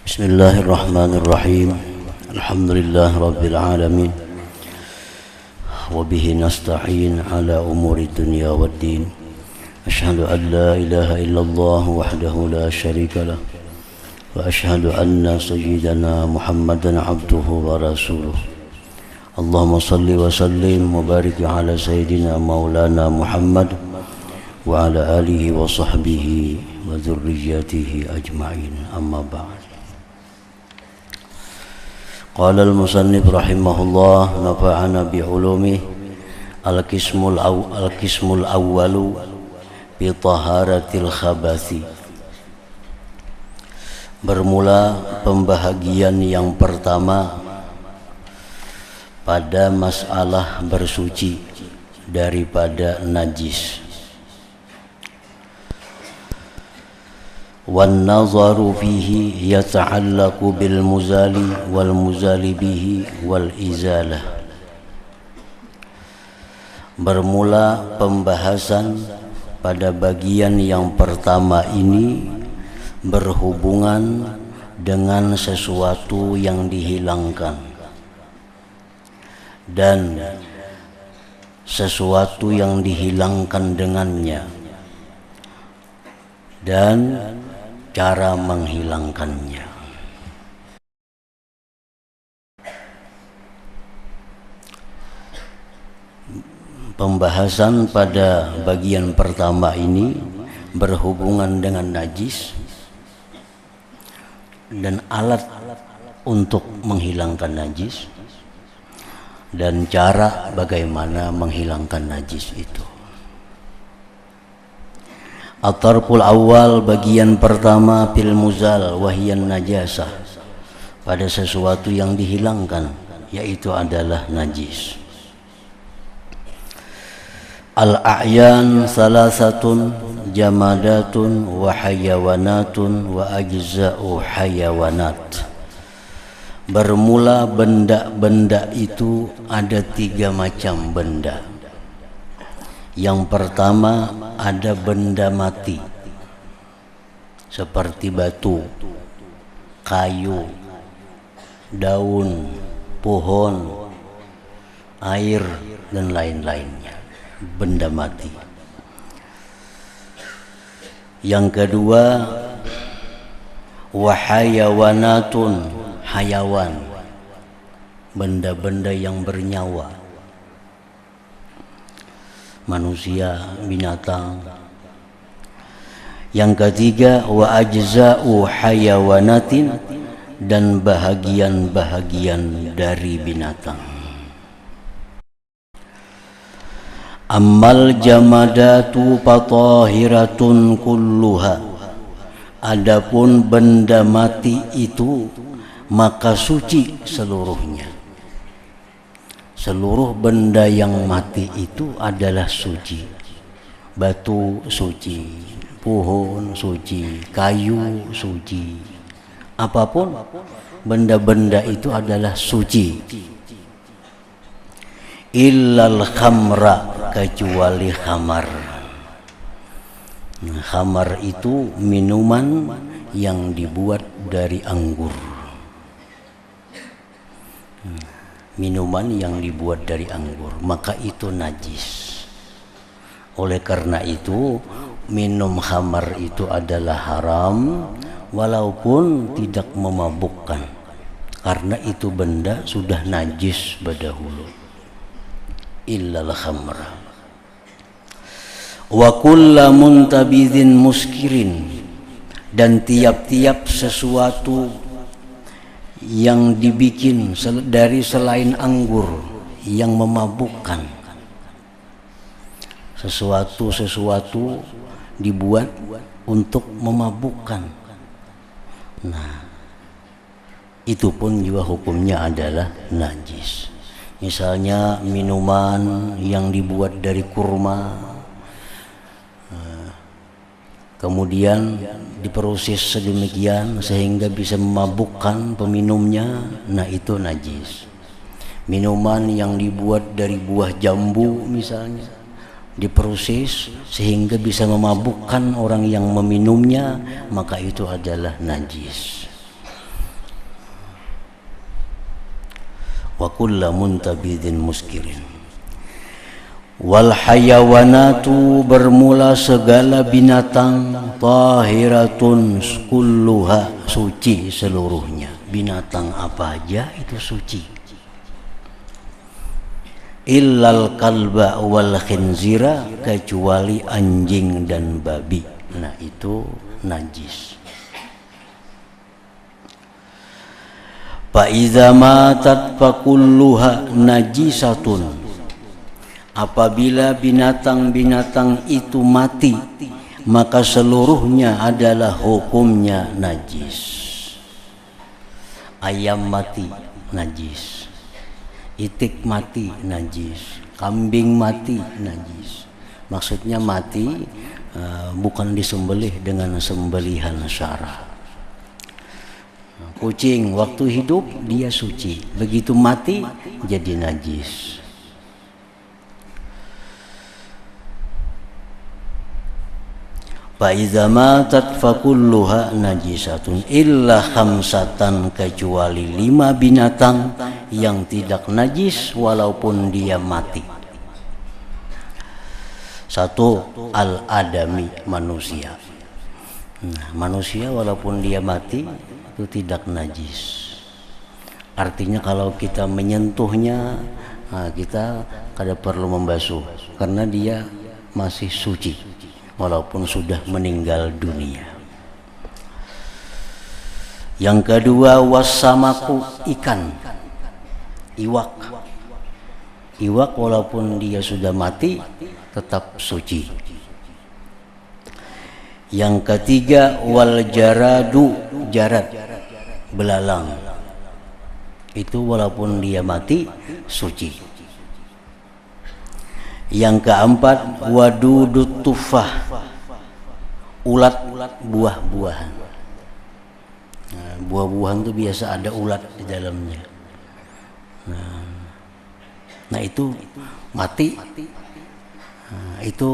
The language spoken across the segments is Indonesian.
Bismillahirrahmanirrahim. Alhamdulillah rabbil alamin. Wa bihi nasta'in ala umuri dunya waddin. Asyhadu an la ilaha illallah wahdahu la syarika lah. Wa asyhadu anna sayyidana Muhammadan abduhu wa rasuluh. Allahumma salli wa sallim wa barik ala sayyidina maulana Muhammad wa ala alihi wa sahbihi wa dzurriyyatihi ajma'in. Amma ba'd. Qala al-musannif rahimahullah nafa'ana bi'ulumih al-qismul awwalu bi taharatil khabasi. Bermula pembahagian yang pertama pada masalah bersuci daripada najis. Wan nazaru fihi yata'allaqu bil muzali wal muzali bihi wal izalah. Bermula pembahasan pada bagian yang pertama ini berhubungan dengan sesuatu yang dihilangkan dan sesuatu yang dihilangkan dengannya dan cara menghilangkannya. Pembahasan pada bagian pertama ini berhubungan dengan najis dan alat untuk menghilangkan najis dan cara bagaimana menghilangkan najis itu. At-tarful awal bagian pertama fil muzal wahiyan najasah, pada sesuatu yang dihilangkan yaitu adalah najis. Al-a'yan salasatun jamadatun wa hayawanatun wa ajza'u hayawanat. Bermula benda-benda itu ada 3 macam benda. Yang pertama ada benda mati seperti batu, kayu, daun, pohon, air dan lain-lainnya, benda mati. Yang kedua wahayawanatun, hayawan, benda-benda yang bernyawa, manusia, binatang. Yang ketiga wa ajza'u hayawanatin, dan bahagian-bahagian dari binatang. Ammal jamadatu fatahiratun kulluha. Adapun benda mati itu maka suci seluruhnya. Seluruh benda yang mati itu adalah suci. Batu suci, pohon suci, kayu suci. Apapun benda-benda itu adalah suci. Illal khamra, kecuali khamar. Khamar itu minuman yang dibuat dari anggur. Minuman yang dibuat dari anggur, maka itu najis. Oleh karena itu minum khamar itu adalah haram walaupun tidak memabukkan, karena itu benda sudah najis berdahulu. Illal khamra wa kullu muntabidhin muskirin, dan tiap-tiap sesuatu yang dibikin dari selain anggur yang memabukkan. Sesuatu dibuat untuk memabukkan. Nah, itu pun juga hukumnya adalah najis. Misalnya minuman yang dibuat dari kurma, kemudian diproses sedemikian sehingga bisa memabukkan peminumnya, nah itu najis. Minuman yang dibuat dari buah jambu misalnya, diproses sehingga bisa memabukkan orang yang meminumnya, maka itu adalah najis. wa kullu muntabidin muskirin. Wal hayawanatu bermula segala binatang tahiratun kulluha suci seluruhnya. Binatang apa aja itu suci. Illal kalba wal khinzira kecuali anjing dan babi. Nah itu najis. Fa iza matat fa kulluha najisatun. Apabila binatang-binatang itu mati, maka seluruhnya adalah hukumnya najis. Ayam mati najis, itik mati najis, kambing mati najis. Maksudnya mati bukan disembelih dengan sembelihan syarah. Kucing waktu hidup dia suci, begitu mati jadi najis. Fa iza matat fa kulluha najisatun illa khamsatan kecuali 5 binatang yang tidak najis walaupun dia mati. 1 al-adami manusia. Nah, manusia walaupun dia mati itu tidak najis. Artinya kalau kita menyentuhnya kita kada perlu membasuh karena dia masih suci walaupun sudah meninggal dunia. Yang kedua wasamaku ikan, iwak. Iwak walaupun dia sudah mati tetap suci. Yang ketiga wal jaradu, jarad, belalang. Itu walaupun dia mati suci. Yang keempat wadudut tufah, ulat buah-buahan. Nah, buah-buahan itu biasa ada ulat di dalamnya. Nah itu mati, itu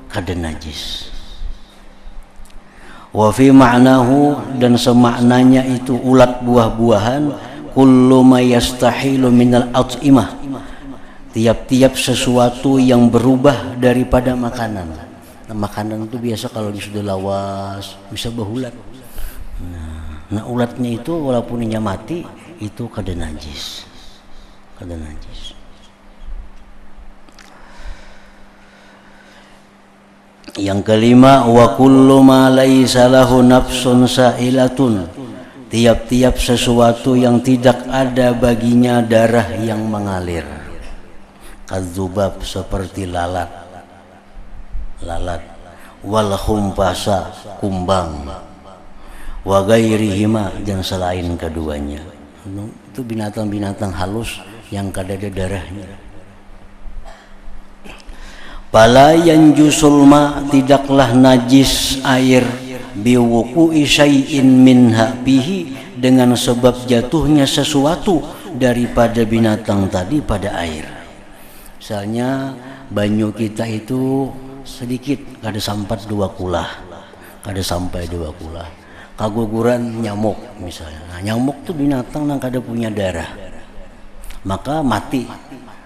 kada najis. Wa fi ma'nahu dan semaknanya itu ulat buah-buahan kullu ma yastahilu minal at'imah. Tiap-tiap sesuatu yang berubah daripada makanan. Nah, makanan itu biasa kalau sudah lawas bisa berulat. Nah ulatnya itu walaupun dia mati itu kada najis. Kada najis. Yang kelima wa kullu ma laisa lahu nafsun sa'ilatun. Tiap-tiap sesuatu yang tidak ada baginya darah yang mengalir. Kadzubab seperti lalat, wal khumpasa kumbang, wa ghairihima dan selain keduanya. Itu binatang-binatang halus yang kada ada darahnya. Fala yanjusul ma tidaklah najis air biwuqu'i syai'in minha bihi dengan sebab jatuhnya sesuatu daripada binatang tadi pada air. Misalnya banyu kita itu sedikit kada sampai 2 kulah, kada sampai 2 kulah. Kaguguran nyamuk misalnya. Nah, nyamuk tuh binatang yang kada punya darah, maka mati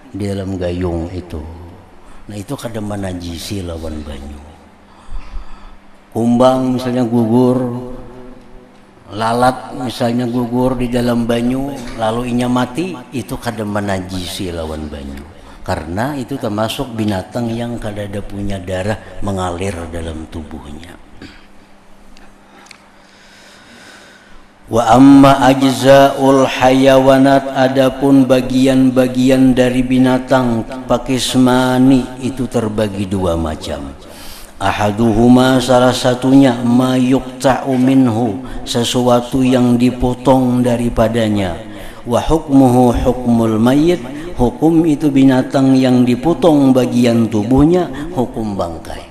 di dalam gayung itu. Nah itu kada menajisi lawan banyu. Kumbang misalnya gugur, lalat misalnya gugur di dalam banyu lalu inya mati, itu kada menajisi lawan banyu. Karena itu termasuk binatang yang kada ada punya darah mengalir dalam tubuhnya. Wa amma ajza'ul hayawanat adapun bagian-bagian dari binatang pakismani itu terbagi 2 macam. Ahaduhuma salah satunya ma yuqta'u minhu sesuatu yang dipotong daripadanya. Wa hukmuhu hukmul mayyit hukum itu binatang yang dipotong bagian tubuhnya hukum bangkai.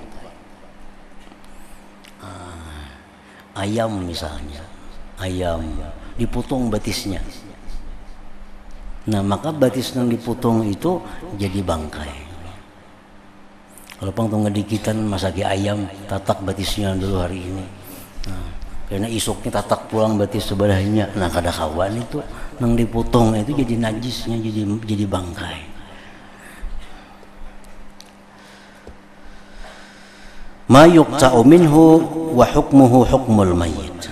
Ayam misalnya, ayam dipotong batisnya. Nah maka batis yang dipotong itu jadi bangkai. Kalau pang ngedikitan masaki ayam tatak batisnya dulu hari ini. Nah, karena isuknya tatak pulang berarti sebelahnya. Nah kada kawan itu nang dipotong itu jadi najisnya, jadi bangkai. Ma yuqta'u minhu wa hukmuhu hukmul mayyit.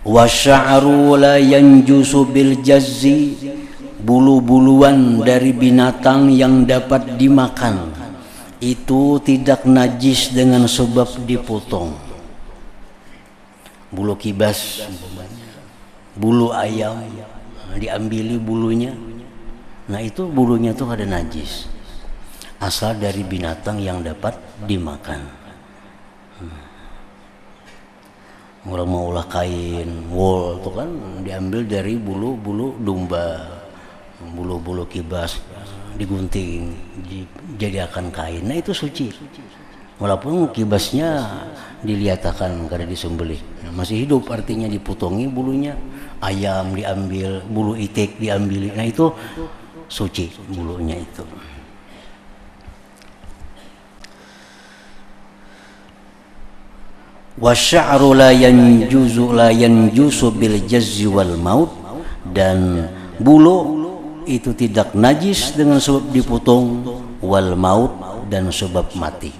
Wa sya'ru la yanjusu bil jazzi, bulu-buluan dari binatang yang dapat dimakan itu tidak najis dengan sebab dipotong. Bulu kibas, bulu ayam diambili bulunya, nah itu bulunya tuh ada najis, asal dari binatang yang dapat dimakan. Orang mau ulah kain wool tuh kan diambil dari bulu domba, bulu kibas digunting dijadikan kain, nah itu suci walaupun kibasnya diliatakan kada disembelih, nah, masih hidup artinya dipotongi bulunya. Ayam diambil, bulu itik diambil, nah itu suci bulunya itu. Wasya'ru la yanjusu bil jazzi wal maut, dan bulu itu tidak najis dengan sebab dipotong, wal maut, dan sebab mati.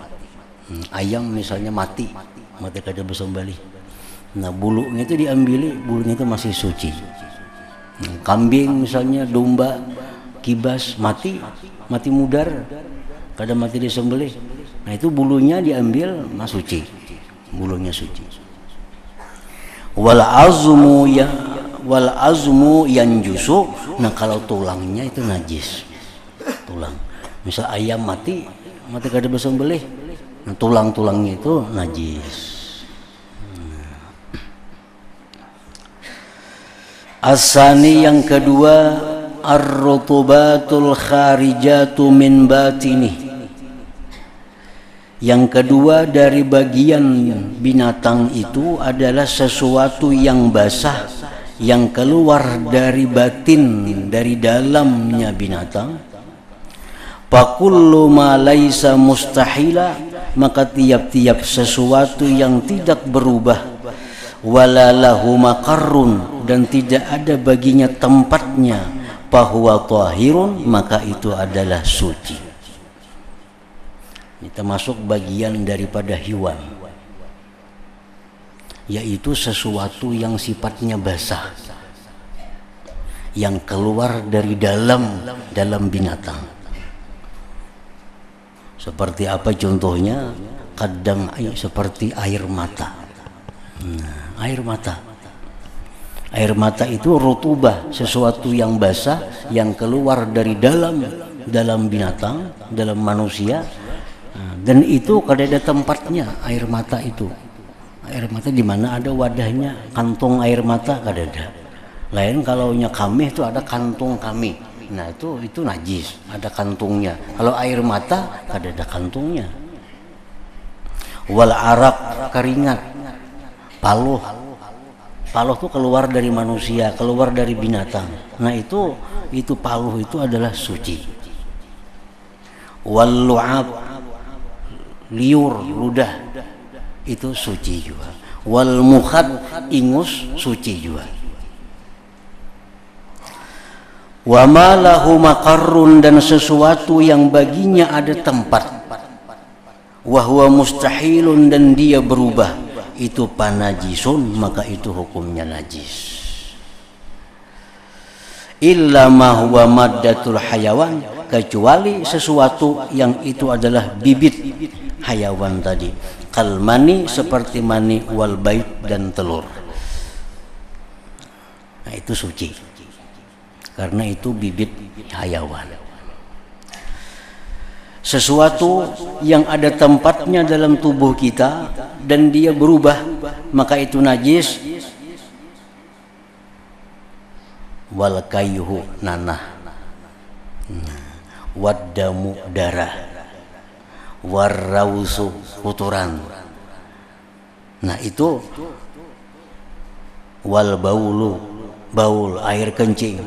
Ayam misalnya mati kada bersembelih, nah bulunya itu diambil, bulunya itu masih suci. Kambing misalnya, domba, kibas mati mudar, kada mati disembelih, nah itu bulunya diambil masih suci, bulunya suci. Wal azmu yanjusu, nah kalau tulangnya itu najis. Tulang misal ayam mati kada bersembelih, nah tulang-tulangnya itu najis. Asani yang kedua, ar-rutubatul kharijatu min batini. Yang kedua dari bagian binatang itu adalah sesuatu yang basah yang keluar dari batin, dari dalamnya binatang. Fakullu ma laisa mustahila, maka tiap-tiap sesuatu yang tidak berubah, wala lahu maqarrun, dan tidak ada baginya tempatnya, fahuwa tahirun, maka itu adalah suci. Ini termasuk bagian daripada hewan, yaitu sesuatu yang sifatnya basah, yang keluar dari dalam binatang. Seperti apa contohnya? Kadang seperti air mata. Air mata itu rutubah, sesuatu yang basah yang keluar dari dalam binatang, dalam manusia, dan itu kada ada tempatnya. Air mata itu, air mata di mana ada wadahnya, kantong air mata kada ada. Lain kalau kami itu ada kantong kami, nah itu najis, ada kantungnya. Kalau air mata kada ada kantungnya. Wal arak, keringat, paluh itu keluar dari manusia, keluar dari binatang, nah itu paluh itu adalah suci. Wal lu'ab, liur, ludah, itu suci juga. Wal mukhad, ingus, suci juga. Wa ma lahu maqarrun, dan sesuatu yang baginya ada tempat, wa huwa mustahilun, dan dia berubah, itu panajisun, maka itu hukumnya najis. Illa ma huwa maddatul hayawan, kecuali sesuatu yang itu adalah bibit hayawan tadi, kalmani, seperti mani, wal bait, dan telur. Nah itu suci, karena itu bibit hayawan. Sesuatu yang ada tempatnya dalam tubuh kita dan dia berubah, maka itu najis. Wal kayuhu, nanah, waddamu, darah, warrausu, kotoran. Nah itu wal baulu, baul, air kencing,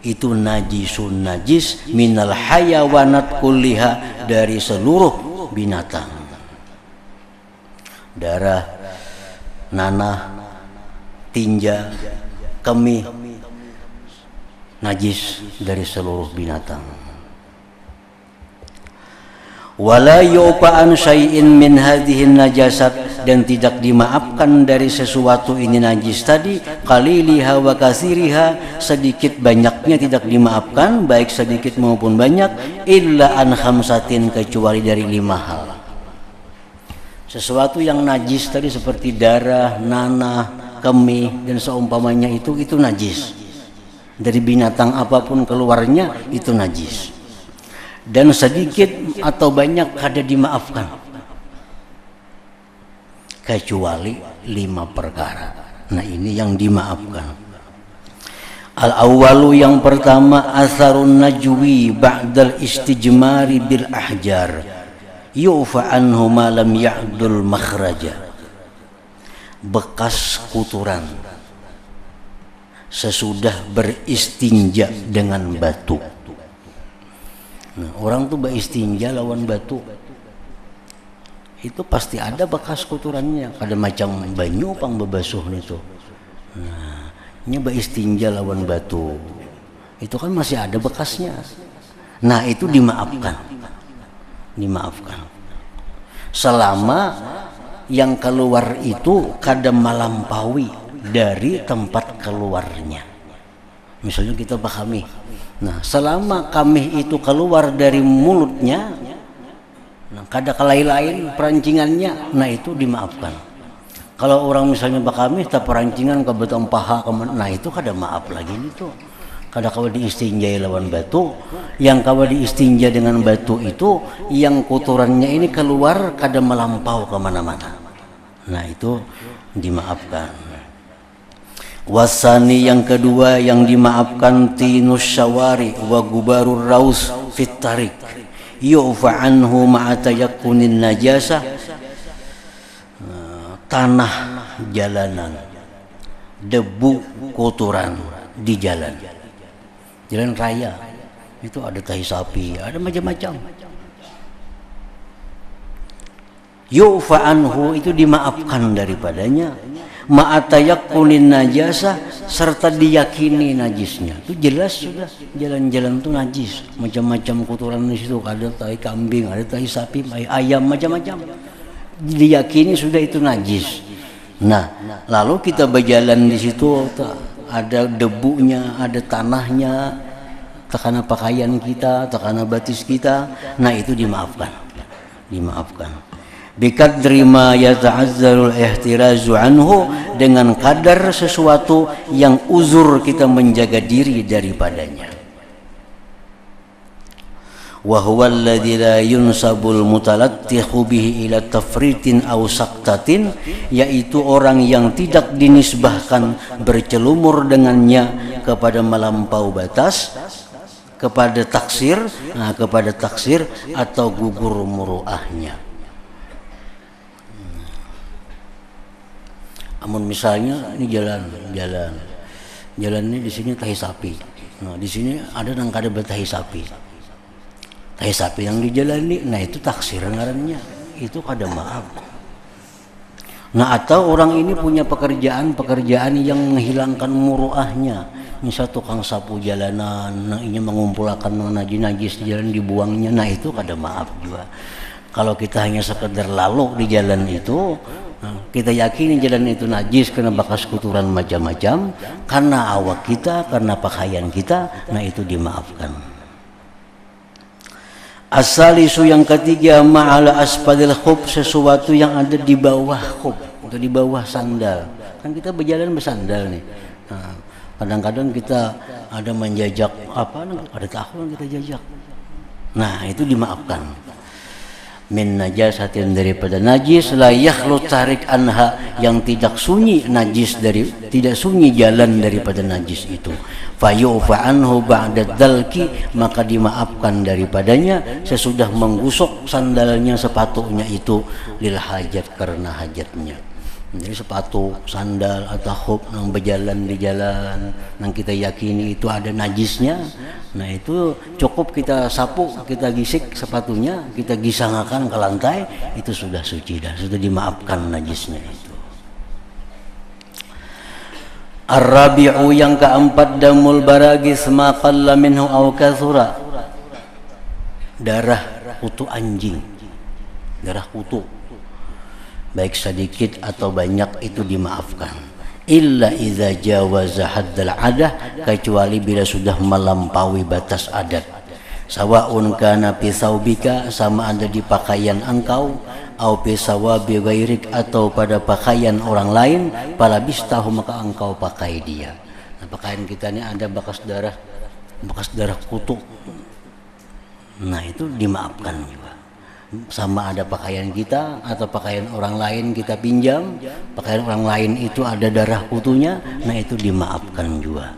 itu najisun, najis, minal hayawanat kulliha, dari seluruh binatang. Darah, nanah, tinja, kemih, najis dari seluruh binatang. Wala yu'fa'an syai'in min hadhihi najasat, dan tidak dimaafkan dari sesuatu ini najis tadi, qaliliha wa katsiriha, sedikit banyaknya tidak dimaafkan, baik sedikit maupun banyak, illa an khamsatin, kecuali dari 5 hal. Sesuatu yang najis tadi seperti darah, nanah, kemih dan seumpamanya itu najis. Dari binatang apapun keluarnya itu najis. Dan sedikit atau banyak kada dimaafkan kecuali 5 perkara. Nah, ini yang dimaafkan. Al-awwalu, yang pertama, atharun najwi ba'dal istijmari bil ahjar yu'fa anhu ma lam ya'dul makhraja. Bekas kuturan sesudah beristinja dengan batu. Nah, orang tuh beristinja lawan batu itu pasti ada bekas kuturannya, ada macam banyu pang bebasuh itu. Nah, ini beristinja lawan batu itu kan masih ada bekasnya. Nah, itu dimaafkan selama yang keluar itu kada melampaui dari tempat keluarnya. Misalnya kita bakami, nah selama kami itu keluar dari mulutnya, nah kada kalai lain perancingannya, nah itu dimaafkan. Kalau orang misalnya bakami tak perancingan ke betong paha, nah itu kada maaf lagi itu. Kada kawa diistinjai lawan batu. Yang kawa diistinja dengan batu itu yang kotorannya ini keluar kada melampau kemana-mana. Nah itu dimaafkan. Wasani, yang kedua yang dimaafkan, tinus syawari wa gubarur raus fit tarik yu'fa anhu ma'a tayakkunin najasah. Tanah jalanan, debu kotoran di jalan raya itu ada tahi sapi, ada macam-macam. Yu'fa anhu, itu dimaafkan daripadanya, ma'atayakkunin najasah, serta diyakini najisnya. Itu jelas sudah, jalan-jalan itu najis, macam-macam kotoran di situ, ada tahi kambing, ada tahi sapi, ayam, macam-macam. Diyakini sudah itu najis. Nah, lalu kita berjalan di situ, ada debunya, ada tanahnya, tekana pakaian kita, tekana batis kita, nah itu dimaafkan. Bikadri ma yata'azzarul ihtirazu anhu, dengan kadar sesuatu yang uzur kita menjaga diri daripadanya. Wa huwa alladzi la yunsabul mutalattihu bihi ila tafritin aw saqtatin, yaitu orang yang tidak dinisbahkan bercelumur dengannya kepada melampau batas, kepada taksir, atau gugur muruahnya. Amun misalnya ini jalan ini di sini tahi sapi. Nah, di sini ada nang kada bertahi sapi. Tahi sapi yang dijalani, nah itu taksir ngarannya. Itu kada maaf. Nah, atau orang ini punya pekerjaan yang menghilangkan muruahnya. Misal tukang sapu jalanan, nah ini mengumpulkan najis di jalan, dibuangnya. Nah, itu kada maaf juga. Kalau kita hanya sekedar lalu di jalan itu, kita yakini jalan itu najis karena bekas kotoran macam-macam, karena awak kita, karena pakaian kita, nah itu dimaafkan. Asalisu, yang ketiga, ma'ala aspadil khuf, sesuatu yang ada di bawah khuf atau di bawah sandal. Kan kita berjalan bersandal nih. Nah, kadang-kadang kita ada menjajak ada tahu kita jajak. Nah, itu dimaafkan. Min najasatin, daripada najis, la yakhlu tarik anha, yang tidak sunyi jalan daripada najis itu. Fayu'fa anhu ba'da dalki, maka dimaafkan daripadanya sesudah menggusok sandalnya, sepatunya itu, lil hajat, karena hajatnya. Jadi sepatu, sandal atau khuf yang berjalan di jalan, yang kita yakini itu ada najisnya, nah itu cukup kita sapu, kita gisik sepatunya, kita gisangakan ke lantai, itu sudah suci dah, sudah dimaafkan najisnya itu. Ar-rabi'u yang keempat, damul baragis ma qalla minhu aw kathura. Darah kutu anjing, darah kutu baik sedikit atau banyak itu dimaafkan. Illa idza jawaza haddal adah, kecuali bila sudah melampaui batas adat. Sawaun kana fi saubika, sama ada di pakaian engkau, au fi sawabi ghairik, atau pada pakaian orang lain, pala bistahu, maka engkau pakai dia. Nah, pakaian kita ini ada bekas darah kutu. Nah, itu dimaafkan juga. Sama ada pakaian kita atau pakaian orang lain kita pinjam, pakaian orang lain itu ada darah kutunya, nah itu dimaafkan juga.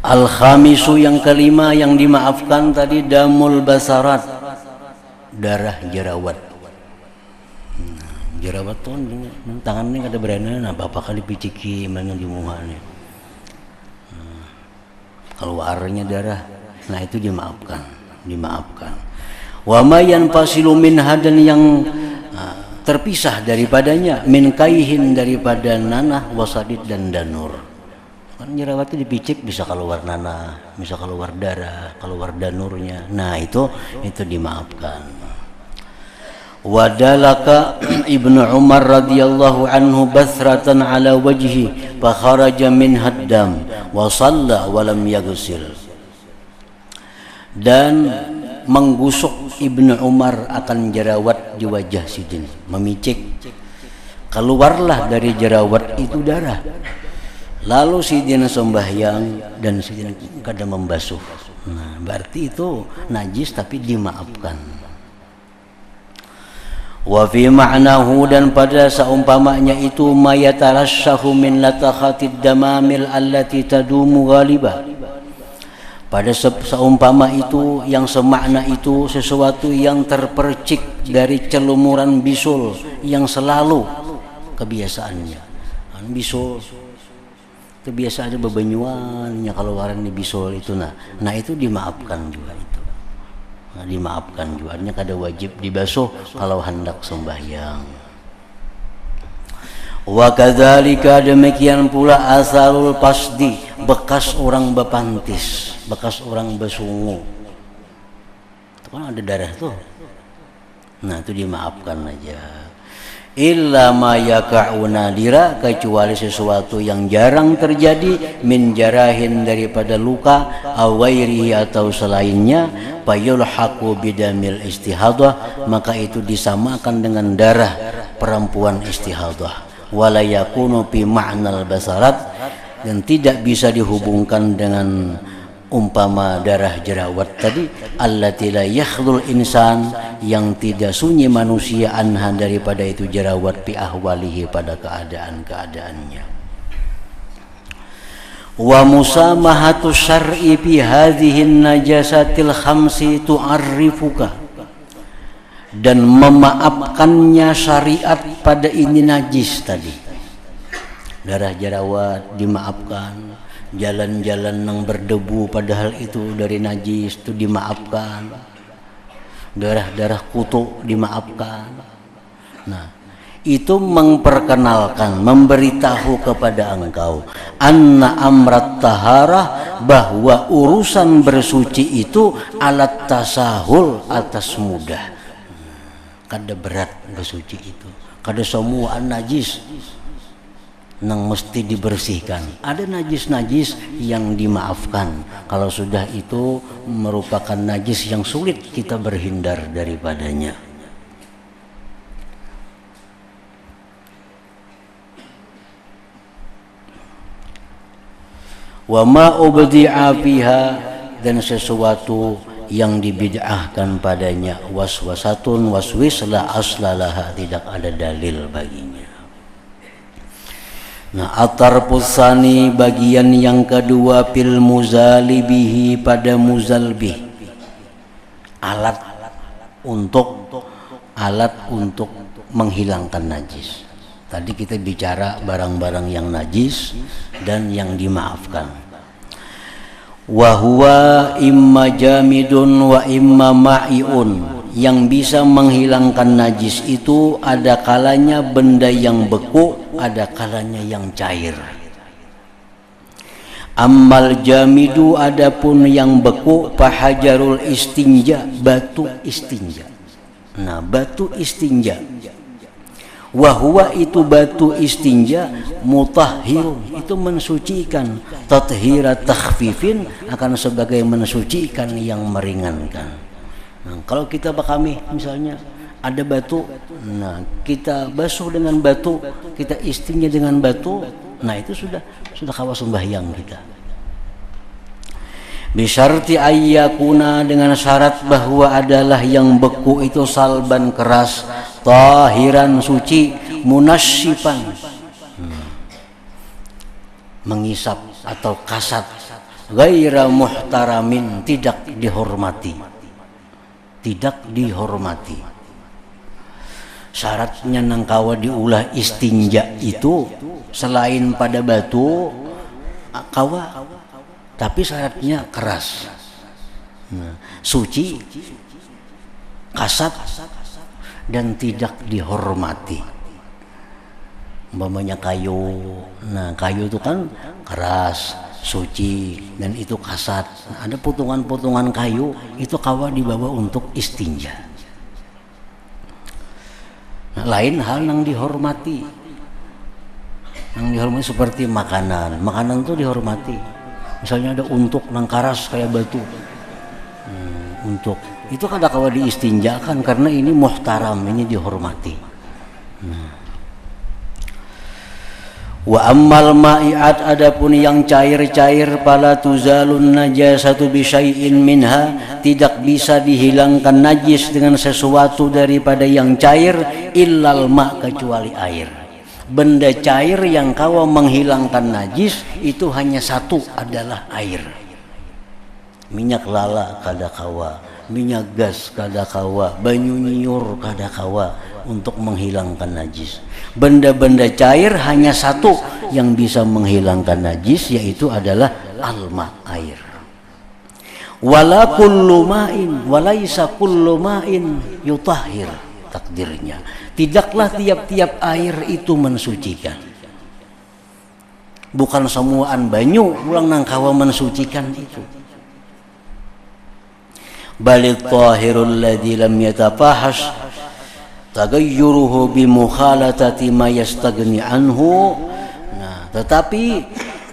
Al-khamisu yang kelima yang dimaafkan tadi, damul basarat, darah jerawat. Nah, jerawat tuh tangan ini ada berana, nah bapak kali piciki mana di muhanya. Keluarnya darah, nah itu dimaafkan. Wa ma yanfasilu minha, dan yang terpisah daripadanya, min kaihin, daripada nanah, wasadid dan danur. Kan jerawat itu dipicik bisa keluar nanah, bisa keluar darah, keluar danurnya. Nah itu dimaafkan. Wadalaka Ibnu Umar radhiyallahu anhu basratan ala wajhi fa kharaja min haddam wa shalla wa lam yaghsil. Dan menggusuk Ibnu Umar akan jerawat di wajah Sidin, memicik, keluarlah dari jerawat itu darah. Lalu Sidin sembahyang dan Sidin kadang membasuh. Nah, berarti itu najis tapi dimaafkan. Wa fi ma'nahu, dan pada seumpamanya itu, mayatarassahu min latakhatid damamil allati tadumu ghaliba. Pada seumpama itu, yang semakna itu, sesuatu yang terpercik dari celumuran bisul yang selalu kebiasaannya. Bisul kebiasaan bebenyuannya keluaran di bisul itu, nah itu dimaafkan juga itu. Nah, dimaafkan juga, artinya kada wajib dibasuh kalau hendak sembahyang. Wa kadzalika, demikian pula asarul pasdi, bekas orang bepantis, bekas orang besungu. Itu kan ada darah tuh. Nah, itu dimaafkan aja. Illa ma yaka'u nadira, kecuali sesuatu yang jarang terjadi, min jarahin, daripada luka, awairihi, atau selainnya, fayulhaqu bidamil istihadah, maka itu disamakan dengan darah perempuan istihadah. Wala yakunu fi ma'nal basarat, dan tidak bisa dihubungkan dengan umpama darah jerawat tadi, allati la yakhlul insan, yang tidak sunyi manusia anha, daripada itu jerawat, fi ahwalihi, pada keadaan-keadaannya. Wa musamahatu syar'i fi hadhihi najasatil khamsi tu'arrifuka, dan memaafkannya syariat pada ini najis tadi. Darah jerawat dimaafkan, jalan-jalan yang berdebu padahal itu dari najis itu dimaafkan, darah-darah kutu dimaafkan. Nah, itu memperkenalkan, memberitahu kepada engkau anna amrat taharah, bahwa urusan bersuci itu alat tasahul, atas mudah. Kada berat bersuci itu, kada semua najis nang mesti dibersihkan. Ada najis-najis yang dimaafkan kalau sudah itu merupakan najis yang sulit kita berhindar daripadanya. Wa ma ubdi'a fiha, dan sesuatu yang dibid'ahkan padanya, waswasatun, waswis la aslalaha, tidak ada dalil baginya. Nah, atarpusani, bagian yang kedua, fil muzalibihi, pada muzalbih, alat untuk menghilangkan najis. Tadi kita bicara barang-barang yang najis dan yang dimaafkan. Wa huwa imma jamidun wa imma ma'iun, yang bisa menghilangkan najis itu ada kalanya benda yang beku, ada kalanya yang cair. Ammal jamidu, adapun yang beku, fahajarul istinja, batu istinja. Nah, batu istinja, wahwa itu batu istinja, mutahhirun, itu mensucikan, tathhira takhfifin, akan sebagai mensucikan yang meringankan. Nah, kalau kita bakami misalnya ada batu, nah kita basuh dengan batu, kita istinja dengan batu, nah itu sudah kawas sembahyang kita. Bisyarti ayyakuna, dengan syarat bahwa adalah yang beku itu salban keras, tahiran suci, munasyifan mengisap atau kasat, ghaira muhtaramin, tidak dihormati. Syaratnya nangkawa diulah istinja itu selain pada batu kawa, tapi syaratnya keras, suci, kasat, dan tidak dihormati. Umpamanya kayu, nah kayu itu kan keras, suci, dan itu kasat. Ada potongan-potongan kayu itu kawa dibawa untuk istinja. Nah, lain hal yang dihormati. Yang dihormati seperti makanan itu dihormati. Misalnya ada untuk nang karas kayak batu, untuk itu kada kawa diistinjakan karena ini muhtaram, ini dihormati. Wa ammal ma'iat, adapun yang cair-cair, fala tuzalun najasatu bi syai'in minha, tidak bisa dihilangkan najis dengan sesuatu daripada yang cair, illal ma, kecuali air. Benda cair yang kawa menghilangkan najis itu hanya satu, adalah air. Minyak lala kada kawa, minyak gas kada kawa, banyu nyiur kada kawa untuk menghilangkan najis. Benda-benda cair hanya satu yang bisa menghilangkan najis, yaitu adalah alma, air. Wala kullu ma'in, walaisa kullu ma'in yutahhir, takdirnya. Tidaklah tiap-tiap air itu mensucikan. Bukan semuaan banyu ulang nangkawa mensucikan itu. Balit tahirul ladzi lam yatafahash tagayyuruhu bi mukhalatati ma yastagni anhu. Nah, tetapi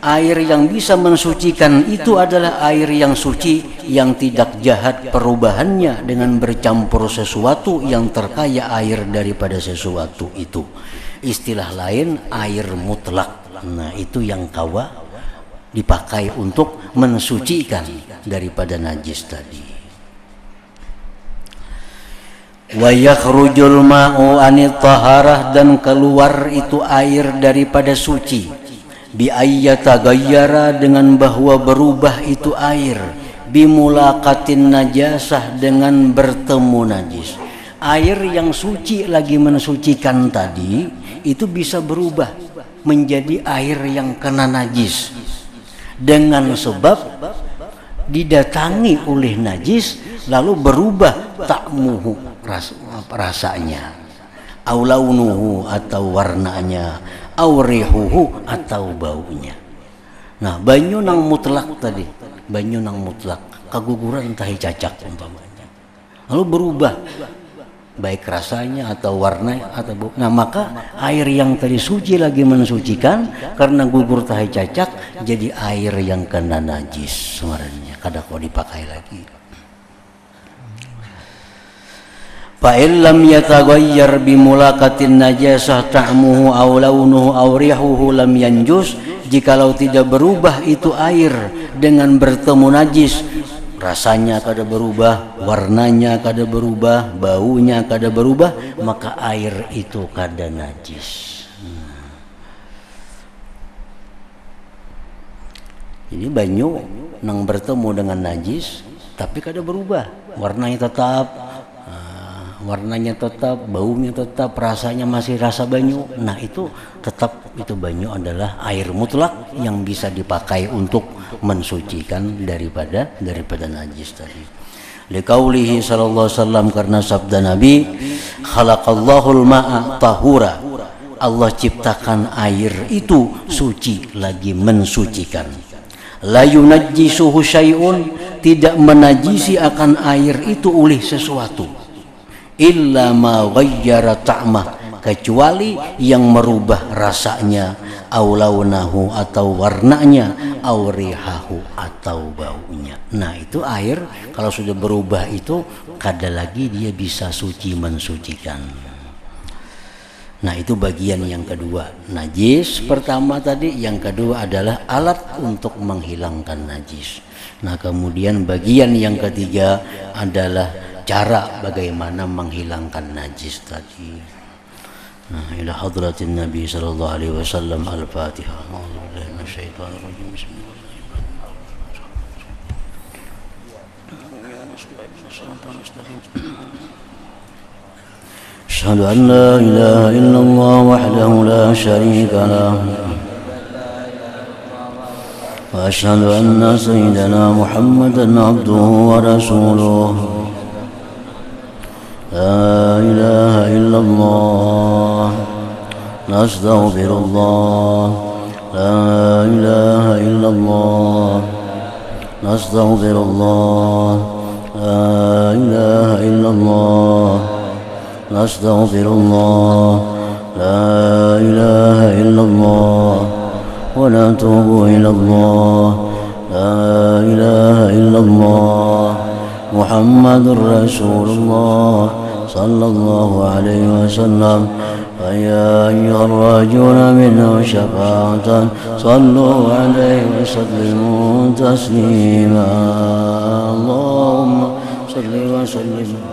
air yang bisa mensucikan itu adalah air yang suci, yang tidak jahat perubahannya dengan bercampur sesuatu yang terkaya air daripada sesuatu itu. Istilah lain air mutlak. Nah, itu yang kawa dipakai untuk mensucikan daripada najis tadi. Wa yakhrujul ma'u anit taharah, dan keluar itu air daripada suci, bi ayyatagayyara, dengan bahwa berubah itu air, bimulaqatin najasah, dengan bertemu najis. Air yang suci lagi mensucikan tadi itu bisa berubah menjadi air yang kena najis dengan sebab didatangi oleh najis, lalu berubah takmuhu, rasanya, au launuhu, atau warnanya, au rihuhu, atau baunya. Nah, banyu nang mutlak tadi, banyu nang mutlak kaguguran tahi cacak umpamanya, lalu berubah baik rasanya atau warna atau bau. Nah, maka air yang tadi suci lagi mensucikan karena gugur tahi cacak, jadi air yang kena najis sebenarnya kada kau dipakai lagi. Fa illam yataghayyar bi mulaqatin najasah ta'muhu aw launuhu aw rihuhu lam yanjus, jikalau tidak berubah itu air dengan bertemu najis, rasanya kada berubah, warnanya kada berubah, baunya kada berubah, maka air itu kada najis. Jadi banyu nang bertemu dengan najis tapi kada berubah, warnanya tetap, baunya tetap, rasanya masih rasa banyu. Nah, itu tetap, itu banyu adalah air mutlak yang bisa dipakai untuk mensucikan daripada najis tadi. Liqaulihi sallallahu alaihi wasallam, karena sabda Nabi, khalaqallahul ma'a tahura. Allah ciptakan air itu suci, lagi mensucikan. La yunajjisuhu syai'un, tidak menajisi akan air itu oleh sesuatu. Illa ma ghayyara ta'mah, kecuali yang merubah rasanya, au launahu atau warnanya, au rihahu atau baunya. Nah, itu air kalau sudah berubah itu kada lagi dia bisa suci mensucikan. Nah, itu bagian yang kedua. Najis pertama tadi, yang kedua adalah alat untuk menghilangkan najis. Nah, kemudian bagian yang ketiga adalah cara bagaimana menghilangkan najis tadi. Nah, ila hadratin Nabi sallallahu alaihi wasallam. Al-Fatihah. A'udzubillahi minasyaitonir rajim. Bismillahirrahmanirrahim. أشهد أن لا إله إلا الله وحده لا شريك له وأشهد أن سيدنا محمدا عبده ورسوله لا إله إلا الله نستغفر الله لا إله إلا الله نستغفر الله لا إله إلا الله نستغفر الله لا إله إلا الله ونتوب إلى الله لا إله إلا الله محمد رسول الله صلى الله عليه وسلم فيا أيها الراجون منه شفاعة صلوا عليه وسلموا تسليما اللهم صل وسلم